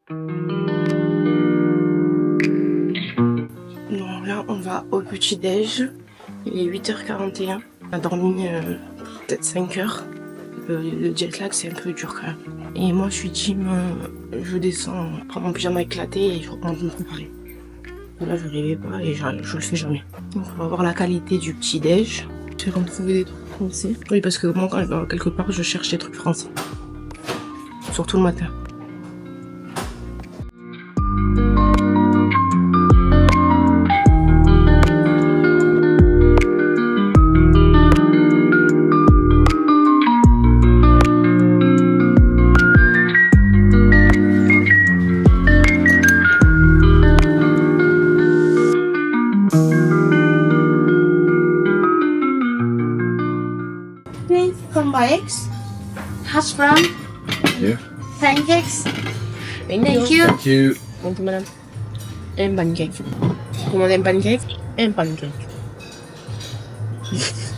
Donc là, on va au petit-déj. Il est 8h41. On a dormi peut-être 5 heures. Le jet lag, c'est un peu dur quand même. Et moi, je suis team, je descends, prends mon pyjama éclaté et je recommence de me préparer. Là, je rêvais pas et je le fais jamais. Donc, on va voir la qualité du petit-déj. J'ai de trouver des trucs français. Oui, parce que moi, quand je vais quelque part, je cherche des trucs français. Surtout le matin. From eggs, hash brown, Yeah. pancakes. Thank you. Thank you. Donc, madame, un pancake. Commandez un pancake et un pancake.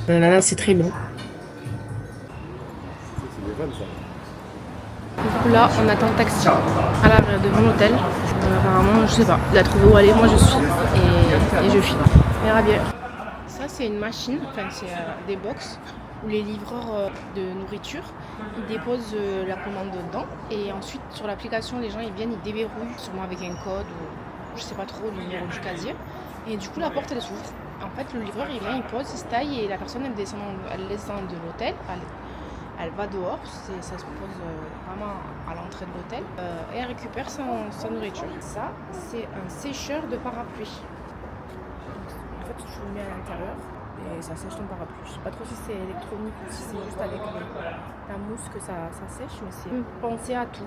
L'ananas, c'est très bon. Là, on attend le taxi à l'arrière devant l'hôtel. Apparemment, je sais pas, il a trouvé où aller, moi je suis. Et je file. Verra bien. Ça, c'est une machine, enfin, c'est des box où les livreurs de nourriture ils déposent la commande dedans. Et ensuite, sur l'application, les gens ils viennent, ils déverrouillent, sûrement avec un code ou je sais pas trop, le numéro du casier. Et du coup, la porte elle s'ouvre. En fait, le livreur il vient, il pose, il se taille et la personne elle descend de l'hôtel. Elle va dehors, ça se pose vraiment à l'entrée de l'hôtel et elle récupère sa nourriture. Ça, c'est un sécheur de parapluie. En fait, tu le mets à l'intérieur et ça sèche ton parapluie. Je sais pas trop si c'est électronique ou si c'est juste avec la mousse que ça sèche, mais c'est pensé à tout.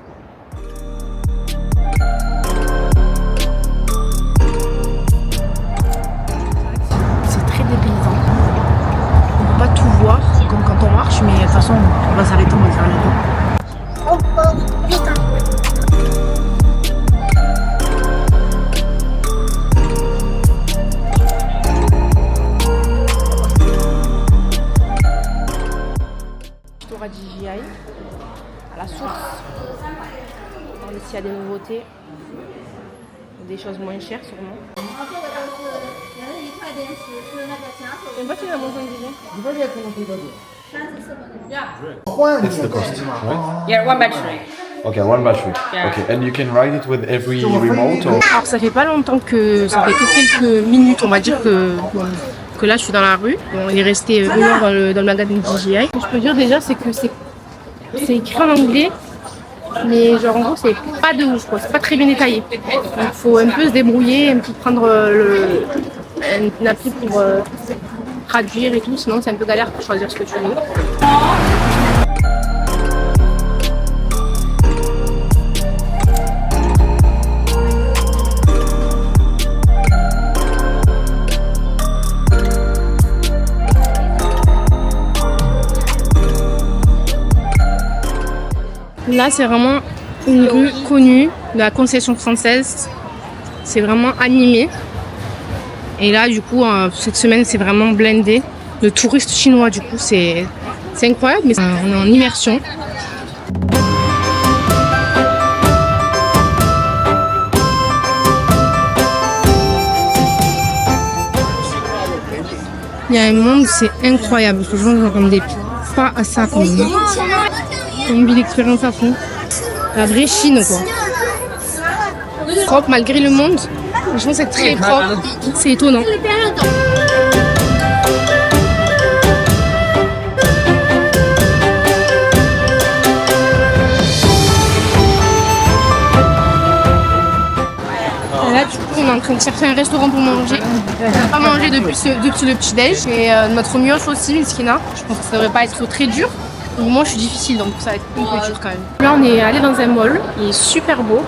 C'est très dépaysant. On peut pas tout voir comme quand on marche, mais de toute façon on va s'arrêter, on va faire la à DJI, à la source. On va s'il y a des nouveautés, des choses moins chères sûrement. It's the cost, right? Yeah, one battery. Okay, one battery. Yeah. Okay, and you can ride it with every remote or? Alors ça fait pas longtemps que, ça fait que quelques minutes on va dire que là je suis dans la rue. Bon, il est resté 1 heure dans le magasin DJI. Ce que je peux dire déjà c'est que c'est écrit en anglais. Mais genre en gros c'est pas de ouf quoi, c'est pas très bien détaillé. Donc faut un peu se débrouiller, un peu prendre une appli pour traduire et tout, sinon c'est un peu galère pour choisir ce que tu veux. Là, c'est vraiment une rue connue de la concession française. C'est vraiment animé. Et là, du coup, cette semaine, c'est vraiment blindé. De touristes chinois, du coup, c'est incroyable, mais on est en immersion. Il y a un monde, c'est incroyable. Franchement, je m'attendais pas à ça quand même. On vit l'expérience à fond. La vraie Chine quoi. Propre malgré le monde. Je pense que c'est très propre. C'est étonnant. Et là du coup on est en train de chercher un restaurant pour manger. On n'a pas mangé depuis le petit déj. Et notre mioche aussi, Miskina. Je pense que ça devrait pas être très dur. Moi je suis difficile donc ça va être un peu dur quand même. Là on est allé dans un mall, il est super beau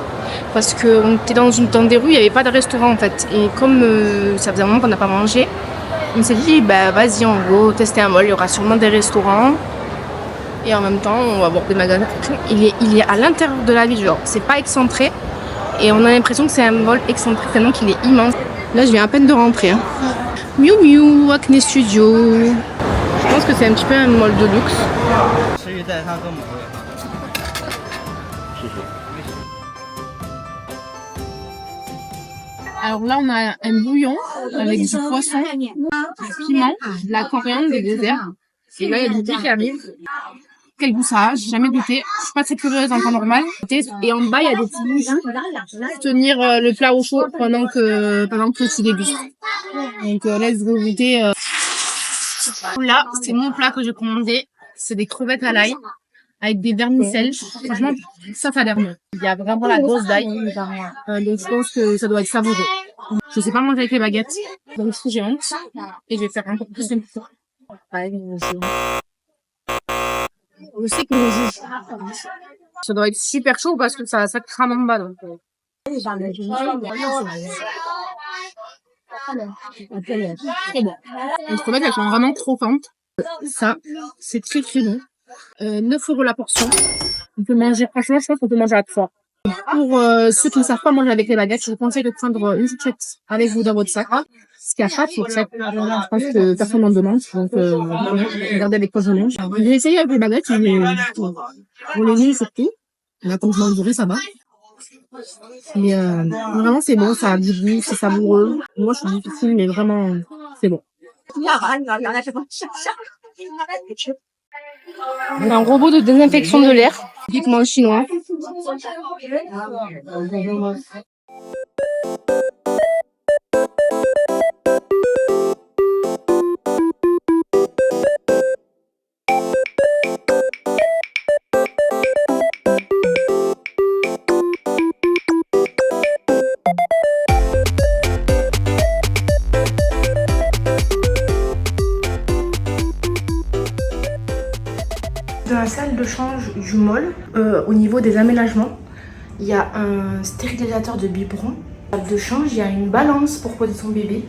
parce qu'on était dans des rues, il n'y avait pas de restaurant en fait. Et comme ça faisait un moment qu'on n'a pas mangé, on s'est dit bah vas-y on va tester un mall, il y aura sûrement des restaurants. Et en même temps on va voir des magasins. Il est à l'intérieur de la ville, genre c'est pas excentré. Et on a l'impression que c'est un mall excentré tellement qu'il est immense. Là je viens à peine de rentrer. Hein. Miu Miu, Acne Studio. Je pense que c'est un petit peu un mall de luxe. Alors là, on a un bouillon avec du poisson, du piment, de la coriandre, des desserts. Et là, il y a du thé qui arrive. Quel goût ça a, j'ai jamais goûté. Je suis pas très curieuse en temps normal. Et en bas, il y a des petits bouches pour tenir le plat au chaud pendant que tu dégustes. Donc laisse go goûter. Là, c'est mon plat que j'ai commandé. C'est des crevettes à l'ail avec des vermicelles. Franchement, ça a l'air mieux. Il y a vraiment la dose d'ail. Donc je pense que ça doit être savoureux. Je sais pas manger avec les baguettes. Donc j'ai honte. Et je vais faire un peu plus de tour. Je sais que ça doit être super chaud parce que ça crame en bas. Donc. Très bon. Les crevettes, elles sont vraiment croquantes. Ça, c'est très très bon. 9 € la portion. On peut manger, franchement, je pense qu'on peut manger à 3. Pour ceux qui ne savent pas manger avec les baguettes, je vous conseille de prendre une fourchette avec vous dans votre sac. Parce qu'il n'y a pas de fourchette. Je pense que personne n'en demande. Donc, regardez avec quoi je mange. J'ai essayé avec les baguettes, mais pour les nuits surtout. Là, comme je m'endurais, ça va. Mais vraiment, c'est bon, ça a du goût, c'est savoureux. Moi, je suis difficile, mais vraiment, c'est bon. Un robot de désinfection de l'air, typiquement chinois. Dans la salle de change du mall, au niveau des aménagements, il y a un stérilisateur de biberon. Dans la salle de change, il y a une balance pour poser son bébé.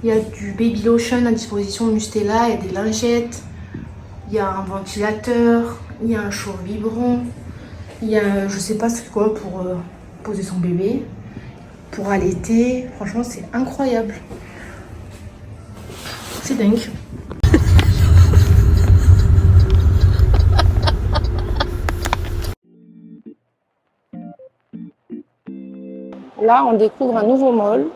Il y a du baby lotion à disposition Mustela, il y a des lingettes, il y a un ventilateur, il y a un chaud biberon, il y a je sais pas c'est quoi pour poser son bébé, pour allaiter. Franchement, c'est incroyable. C'est dingue. Là, on découvre un nouveau mall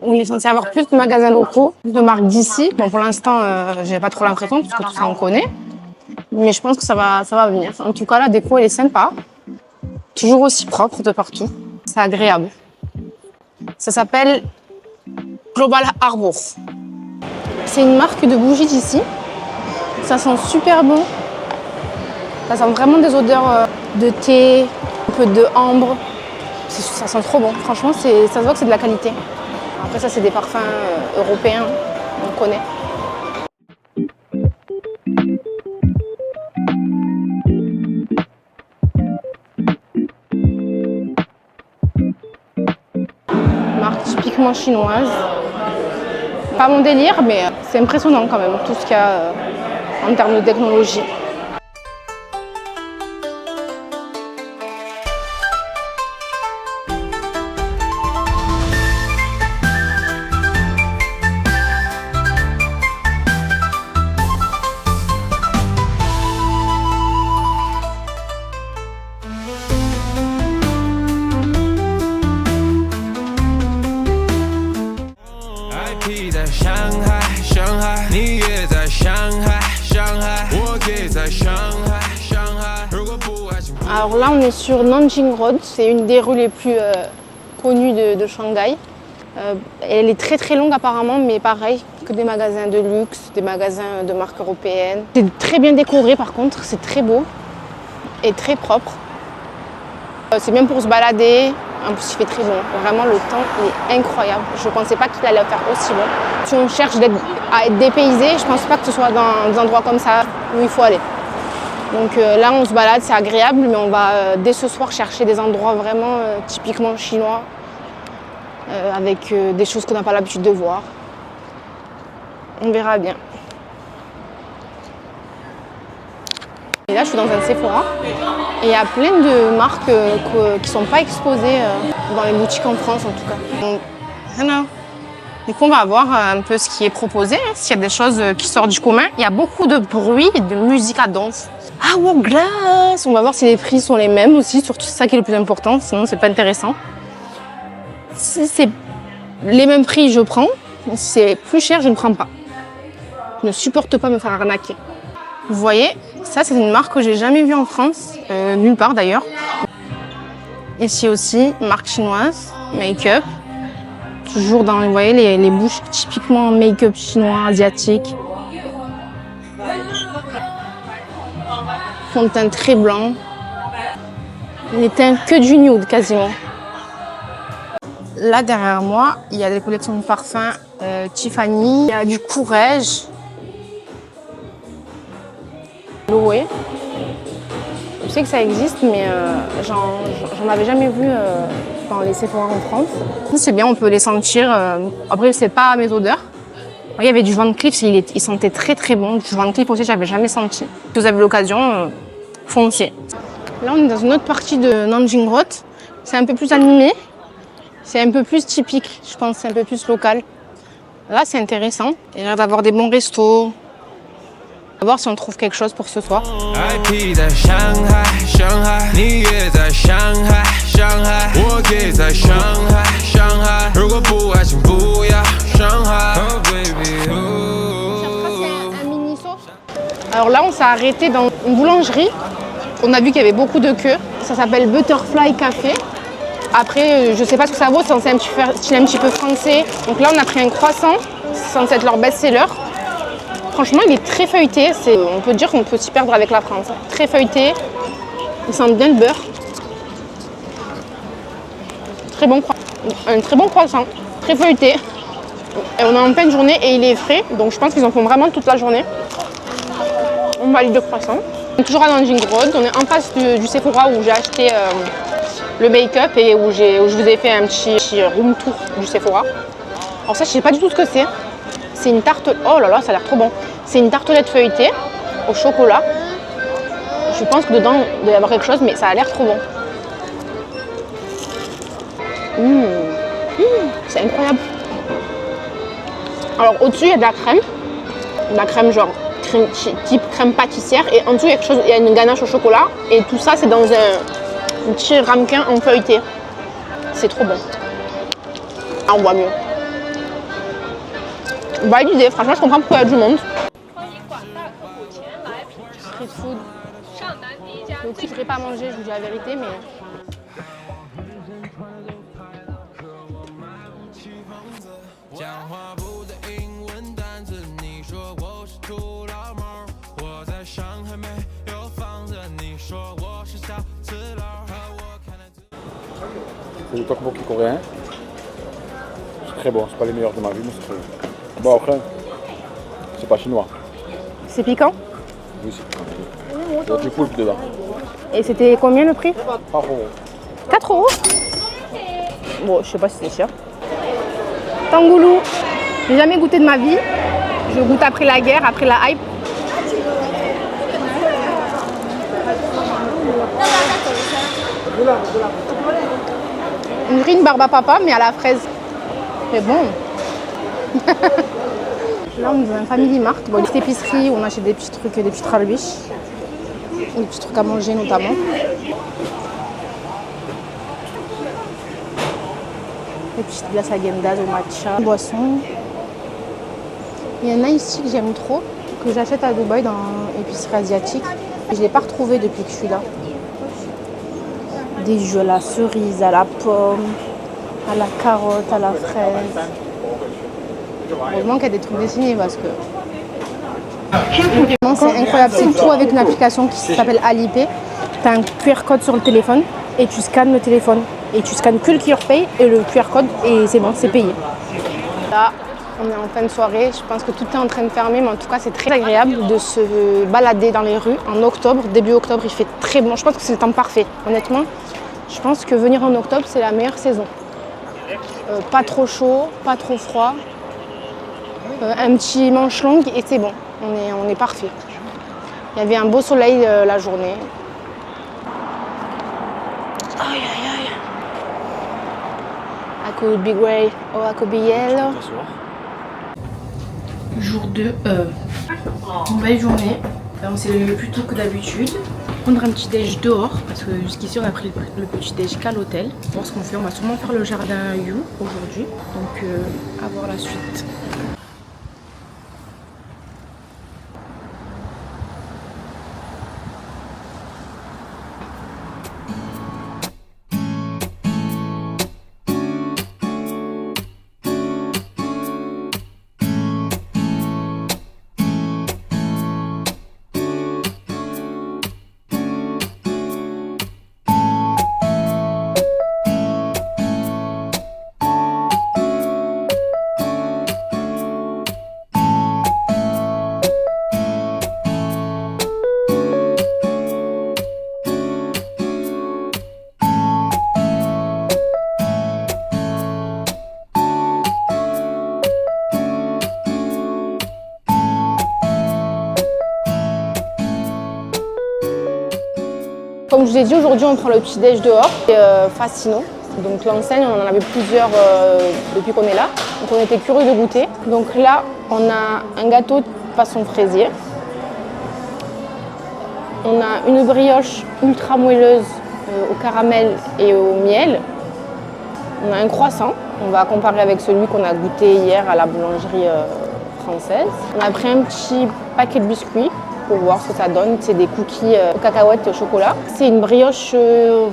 où il est censé avoir plus de magasins locaux, de marques d'ici. Bon, pour l'instant, j'ai pas trop l'impression parce que tout ça on connaît. Mais je pense que ça va venir. En tout cas, la déco, elle est sympa. Toujours aussi propre de partout. C'est agréable. Ça s'appelle Global Harbour. C'est une marque de bougies d'ici. Ça sent super bon. Ça sent vraiment des odeurs de thé, un peu de ambre. Ça sent trop bon. Franchement, ça se voit que c'est de la qualité. Après ça, c'est des parfums européens. On connaît. Marque typiquement chinoise. Pas mon délire, mais c'est impressionnant quand même, tout ce qu'il y a en termes de technologie. Alors là, on est sur Nanjing Road. C'est une des rues les plus connues de Shanghai. Elle est très très longue apparemment, mais pareil, que des magasins de luxe, des magasins de marques européennes. C'est très bien décoré par contre, c'est très beau et très propre. C'est bien pour se balader. En plus, il fait très bon. Vraiment, le temps il est incroyable. Je ne pensais pas qu'il allait faire aussi bon. Si on cherche à être dépaysé, je ne pense pas que ce soit dans des endroits comme ça où il faut aller. Donc là, on se balade, c'est agréable, mais on va dès ce soir chercher des endroits vraiment typiquement chinois, avec des choses qu'on n'a pas l'habitude de voir. On verra bien. Et là, je suis dans un Sephora et il y a plein de marques qui ne sont pas exposées dans les boutiques en France en tout cas. Donc, hello. Du coup, on va voir un peu ce qui est proposé, hein, s'il y a des choses qui sortent du commun. Il y a beaucoup de bruit et de musique à danse. Ah, wow, glace! On va voir si les prix sont les mêmes aussi, surtout c'est ça qui est le plus important, sinon c'est pas intéressant. Si c'est les mêmes prix, je prends. Si c'est plus cher, je ne prends pas. Je ne supporte pas me faire arnaquer. Vous voyez, ça c'est une marque que j'ai jamais vue en France, nulle part d'ailleurs. Ici aussi, marque chinoise, make-up. Toujours dans, vous voyez, les bouches typiquement make-up chinois, asiatique. Fond de teint très blanc. Les teints que du nude quasiment. Là derrière moi, il y a des collections de parfums Tiffany, il y a du Courrèges, Chloé. Je sais que ça existe, mais j'en avais jamais vu dans les Sephora en France. C'est bien, on peut les sentir. Après, c'est pas mes odeurs. Il y avait du Van Cleef, il sentait très très bon. Du Van Cleef aussi, j'avais jamais senti. Si vous avez l'occasion, foncez. Là, on est dans une autre partie de Nanjing Road. C'est un peu plus animé. C'est un peu plus typique, je pense, c'est un peu plus local. Là, c'est intéressant. Il y a l'air d'avoir des bons restos. On va voir si on trouve quelque chose pour ce soir. Alors là, on s'est arrêté dans une boulangerie. On a vu qu'il y avait beaucoup de queues. Ça s'appelle Butterfly Café. Après, je sais pas ce que ça vaut, c'est censé un petit peu français. Donc là, on a pris un croissant, c'est censé être leur best-seller. Franchement, il est très feuilleté. On peut dire qu'on peut s'y perdre avec la France. Très feuilleté. Il sent bien le beurre. Un très bon croissant, très feuilleté. Et on est en pleine journée et il est frais, donc je pense qu'ils en font vraiment toute la journée. On valide le croissant. On est toujours à Nanjing Road. On est en face du Sephora où j'ai acheté le make-up et où je vous ai fait un petit room tour du Sephora. Alors ça, je sais pas du tout ce que c'est. C'est une tarte... Oh là là, ça a l'air trop bon. C'est une tartelette feuilletée au chocolat. Je pense que dedans, il doit y avoir quelque chose, mais ça a l'air trop bon. C'est incroyable. Alors au-dessus, il y a de la crème. De la crème genre type crème pâtissière. Et en dessous, il y a une ganache au chocolat. Et tout ça, c'est dans un petit ramequin en feuilleté. C'est trop bon. Ah, on voit mieux. Validé, franchement, je comprends pourquoi il y a du monde. Street food. Le coup, je ne ferai pas manger, je vous dis la vérité, mais... C'est du tteokbokki coréen. C'est très bon, c'est pas les meilleurs de ma vie, mais c'est très bon. Bon après, c'est pas chinois. C'est piquant? Oui, c'est piquant. Il y a du poulpe dedans. Et c'était combien le prix? 4 euros. 4 euros? Bon, je sais pas si c'est cher. Tangoulou, j'ai jamais goûté de ma vie. Je goûte après la guerre, après la hype. On dirait une barbe à papa, mais à la fraise. C'est bon. Là, on est dans un Family Mart, bon, une petite épicerie où on achète des petits trucs, des petites ralbiches. Des petits trucs à manger notamment. Des petites glaces à Gendas au matcha, boissons. Il y en a ici que j'aime trop, que j'achète à Dubaï dans l'épicerie asiatique. Je ne l'ai pas retrouvé depuis que je suis là. Des jus à la cerise, à la pomme, à la carotte, à la fraise. Heureusement qu'il y a des trucs dessinés parce que... C'est incroyable, c'est tout avec une application qui s'appelle Alipay. Tu as un QR code sur le téléphone et tu scannes le téléphone. Et tu scannes que le QR Pay et le QR code et c'est bon, c'est payé. Là, on est en fin de soirée, je pense que tout est en train de fermer, mais en tout cas c'est très agréable de se balader dans les rues en octobre, début octobre, il fait très bon. Je pense que c'est le temps parfait, honnêtement. Je pense que venir en octobre, c'est la meilleure saison. Pas trop chaud, pas trop froid, un petit manche longue et c'est bon, on est parfait. Il y avait un beau soleil la journée. Aïe aïe aïe. I could be grey or I could be yellow. Jour 2, nouvelle journée. On s'est levé plus tôt que d'habitude. prendre un petit déj dehors parce que jusqu'ici on a pris le petit déj qu'à l'hôtel. Voir ce qu'on fait, on va sûrement faire le jardin You aujourd'hui. Donc à voir la suite. Comme je vous ai dit, aujourd'hui on prend le petit déj dehors, Fascino. Donc l'enseigne, on en avait plusieurs depuis qu'on est là. Donc on était curieux de goûter. Donc là, on a un gâteau façon fraisier. On a une brioche ultra moelleuse au caramel et au miel. On a un croissant. On va comparer avec celui qu'on a goûté hier à la boulangerie française. On a pris un petit paquet de biscuits pour voir ce que ça donne. C'est des cookies aux cacahuètes et au chocolat. C'est une brioche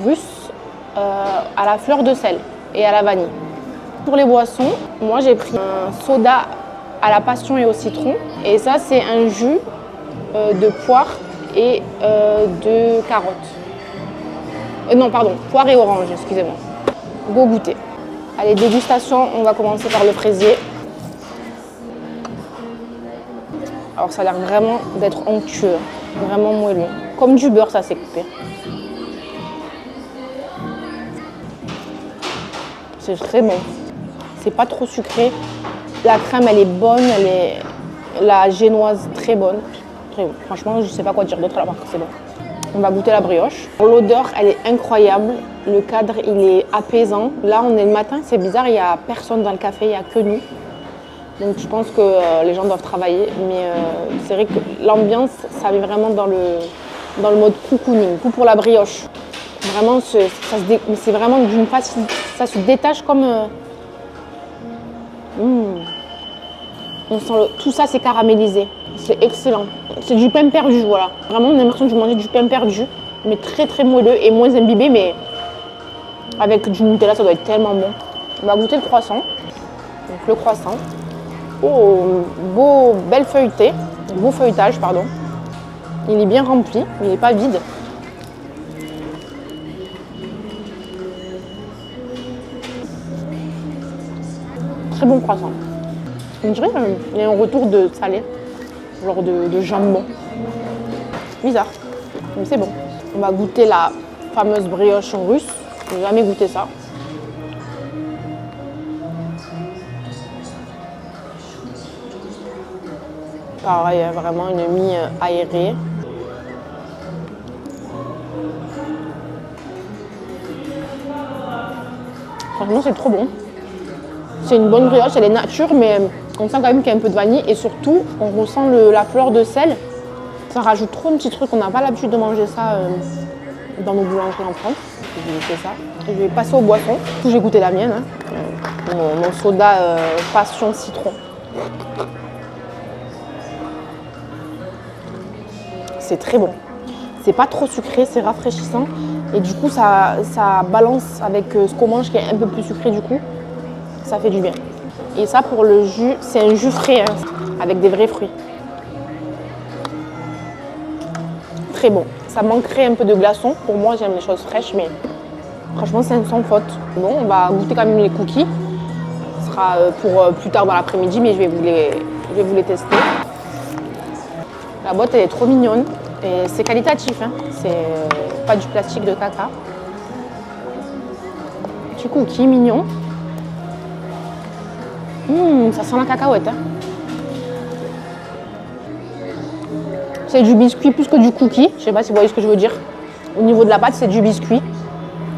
russe à la fleur de sel et à la vanille. Pour les boissons, moi j'ai pris un soda à la passion et au citron. Et ça c'est un jus de poire et de carotte. Non pardon, poire et orange, excusez-moi. Go goûter. Allez, dégustation, on va commencer par le fraisier. Alors ça a l'air vraiment d'être onctueux, vraiment moelleux. Comme du beurre, ça s'est coupé. C'est très bon. C'est pas trop sucré. La crème, elle est bonne, la génoise, très bonne. Très bon. Franchement, je sais pas quoi dire d'autre à la marque, c'est bon. On va goûter la brioche. L'odeur, elle est incroyable. Le cadre, il est apaisant. Là, on est le matin, c'est bizarre, il n'y a personne dans le café, il n'y a que nous. Donc je pense que les gens doivent travailler, mais c'est vrai que l'ambiance, ça met vraiment dans le mode cocooning. Coup pour la brioche. Vraiment, c'est vraiment d'une facilité, ça se détache comme... On sent tout ça, c'est caramélisé. C'est excellent. C'est du pain perdu, voilà. Vraiment, on a l'impression de manger du pain perdu, mais très très moelleux et moins imbibé, mais avec du Nutella, ça doit être tellement bon. On va goûter le croissant. Donc le croissant. Oh, belle feuilleté, beau feuilletage, pardon. Il est bien rempli, il n'est pas vide. Très bon croissant. On dirait qu'il y a un retour de salé, genre de jambon. Bizarre, mais c'est bon. On va goûter la fameuse brioche russe. Je n'ai jamais goûté ça. Pareil, vraiment une mie aérée. Franchement, c'est trop bon. C'est une bonne brioche, elle est nature, mais on sent quand même qu'il y a un peu de vanille. Et surtout, on ressent la fleur de sel. Ça rajoute trop un petit truc. On n'a pas l'habitude de manger ça dans nos boulangeries en France. Je vais goûter ça. Je vais passer aux boissons. J'ai goûté la mienne. Hein. Mon soda passion citron. C'est très bon. C'est pas trop sucré, c'est rafraîchissant. Et du coup, ça balance avec ce qu'on mange qui est un peu plus sucré du coup. Ça fait du bien. Et ça, pour le jus, c'est un jus frais, hein, avec des vrais fruits. Très bon. Ça manquerait un peu de glaçons. Pour moi, j'aime les choses fraîches, mais franchement, c'est sans faute. Bon, on va goûter quand même les cookies. Ce sera pour plus tard dans l'après-midi, mais je vais vous les tester. La boîte, elle est trop mignonne. Et c'est qualitatif, hein. C'est pas du plastique de caca. Petit cookie mignon. Ça sent la cacahuète. Hein. C'est du biscuit plus que du cookie. Je sais pas si vous voyez ce que je veux dire. Au niveau de la pâte, c'est du biscuit.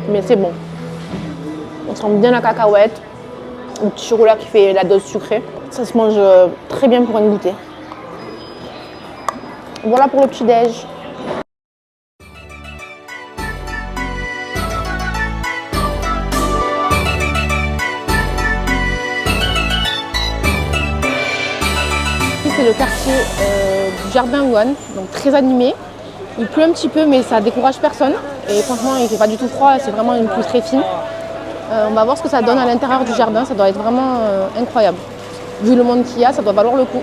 Mais c'est bon. On sent bien la cacahuète. Le petit chocolat qui fait la dose sucrée. Ça se mange très bien pour une goûter. Voilà pour le petit déj. le quartier du jardin Yuan, donc très animé. Il pleut un petit peu, mais ça décourage personne. Et franchement, il ne fait pas du tout froid, c'est vraiment une pluie très fine. On va voir ce que ça donne à l'intérieur du jardin, ça doit être vraiment incroyable. Vu le monde qu'il y a, ça doit valoir le coup.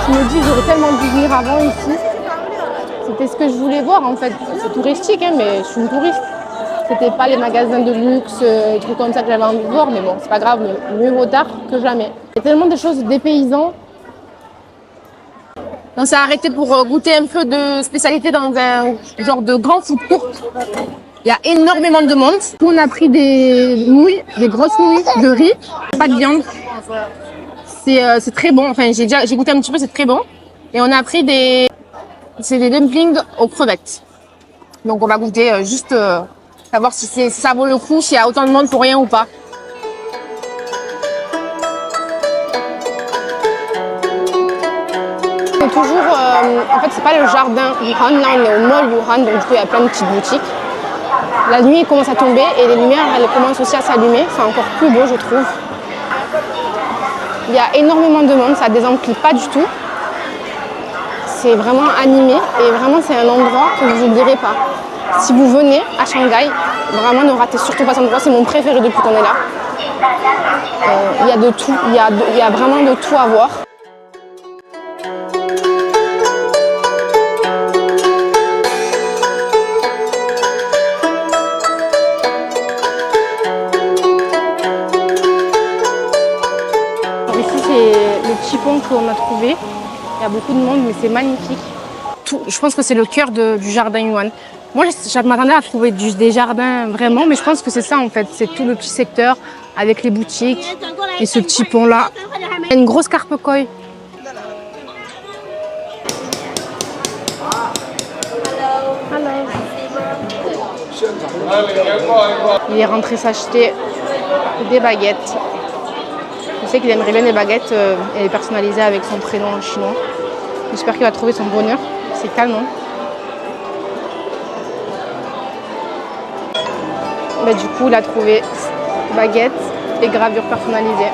Je me dis que j'aurais tellement dû venir avant ici. C'était ce que je voulais voir en fait. C'est touristique, hein, mais je suis une touriste. C'était pas les magasins de luxe, des trucs comme ça que j'avais envie de voir, mais bon, c'est pas grave, mieux vaut tard que jamais. Il y a tellement de choses dépaysants. On s'est arrêté pour goûter un peu de spécialité dans un genre de grand food court. Il y a énormément de monde. On a pris des nouilles, des grosses nouilles de riz, pas de viande. C'est très bon. Enfin, j'ai goûté un petit peu, c'est très bon. Et on a pris des dumplings aux crevettes. Donc on va goûter juste savoir si ça vaut le coup, s'il y a autant de monde pour rien ou pas. C'est toujours, en fait, c'est pas le jardin Yuan, là on est au mall Yuan, donc du coup il y a plein de petites boutiques. La nuit commence à tomber et les lumières elles commencent aussi à s'allumer. C'est encore plus beau, je trouve. Il y a énormément de monde, ça désemplit pas du tout. C'est vraiment animé et vraiment c'est un endroit que vous n'oublierez pas. Si vous venez à Shanghai, vraiment ne ratez surtout pas cet endroit, c'est mon préféré depuis qu'on est là. Il y a de tout, il y a vraiment de tout à voir. Ici c'est le petit pont qu'on a trouvé. Il y a beaucoup de monde, mais c'est magnifique. Je pense que c'est le cœur du jardin Yuan. Moi, je m'attendais à trouver des jardins vraiment, mais je pense que c'est ça en fait. C'est tout le petit secteur avec les boutiques et ce petit pont-là. Il y a une grosse carpe koi. Il est rentré s'acheter des baguettes. Je sais qu'il aimerait bien des baguettes et les personnaliser avec son prénom en chinois. J'espère qu'il va trouver son bonheur. C'est calme. Bah, du coup, il a trouvé baguettes et gravures personnalisées.